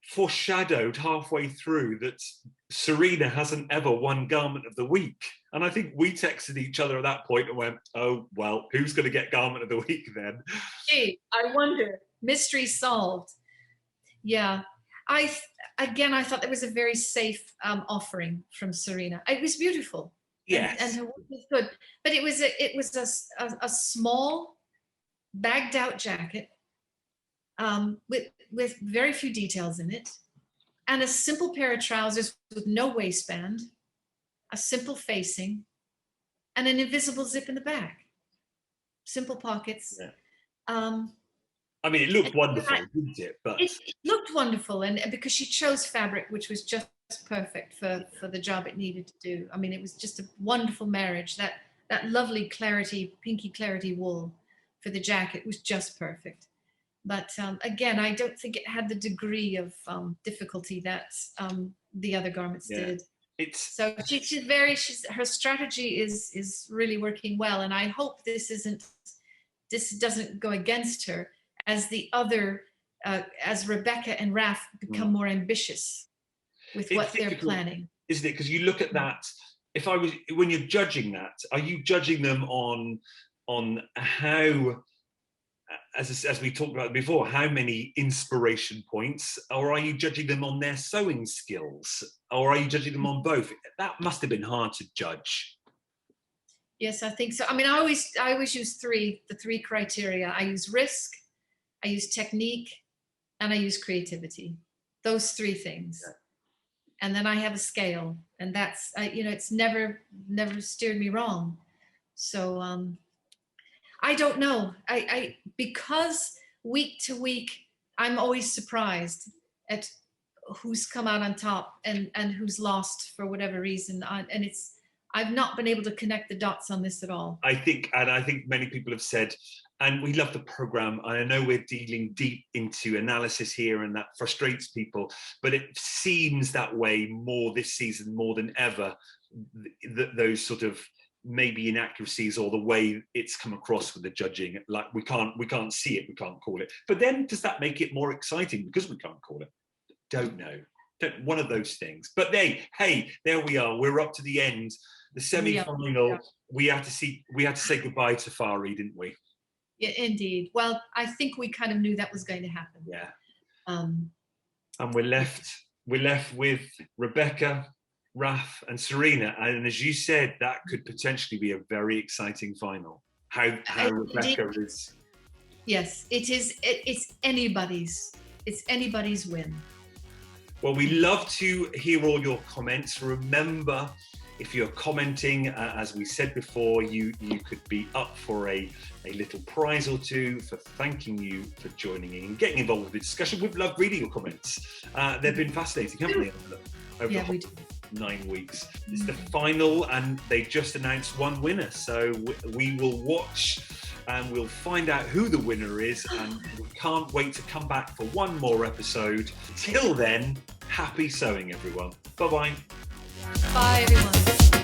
foreshadowed halfway through that Serena hasn't ever won garment of the week. And I think we texted each other at that point and went, oh, well, who's going to get garment of the week then? Gee, I wonder. Mystery solved. Yeah. I thought that was a very safe offering from Serena. It was beautiful. Yes. And her work was good. But it was a small, bagged out jacket with very few details in it, and a simple pair of trousers with no waistband, a simple facing, and an invisible zip in the back. Simple pockets. Yeah. I mean, it looked wonderful, didn't it? But it looked wonderful, and because she chose fabric which was just perfect for the job it needed to do. I mean, it was just a wonderful marriage. That lovely pinky clarity wool for the jacket was just perfect. But again, I don't think it had the degree of difficulty that the other garments did. So her strategy is really working well, and I hope this doesn't go against her as the other as Rebecca and Raf become more ambitious with what they're planning, isn't it? Because you look at that. When you're judging that, are you judging them on how? As we talked about before, how many inspiration points, or are you judging them on their sewing skills, or are you judging them on both? That must have been hard to judge. Yes, I think so. I mean, I always use the three criteria. I use risk, I use technique, and I use creativity. Those 3 things. Yeah. And then I have a scale, and that's it's never steered me wrong. So I don't know. I because week to week, I'm always surprised at who's come out on top and who's lost for whatever reason. And I've not been able to connect the dots on this at all. I think many people have said, and we love the program. I know we're dealing deep into analysis here, and that frustrates people, but it seems that way more this season, more than ever, those sort of maybe inaccuracies or the way it's come across with the judging, like we can't see it, we can't call it. But then does that make it more exciting because we can't call it? Don't know. One of those things. But hey, there we are. We're up to the end. The semi-final. Yeah. We had to say goodbye to Fari, didn't we? Yeah, indeed. Well, I think we kind of knew that was going to happen. Yeah. Um, And we're left with Rebecca, Raf, and Serena. And as you said, that could potentially be a very exciting final. How Rebecca is. Yes, it is. It's anybody's. It's anybody's win. Well, we love to hear all your comments. Remember, if you're commenting, as we said before, you could be up for a little prize or two for thanking you for joining in and getting involved with the discussion. We've loved reading your comments. They've been fascinating, haven't they? Over the 9 weeks. It's the final, and they just announced one winner. So we will watch and we'll find out who the winner is, and we can't wait to come back for one more episode. Till then, happy sewing, everyone. Bye-bye. Bye, everyone.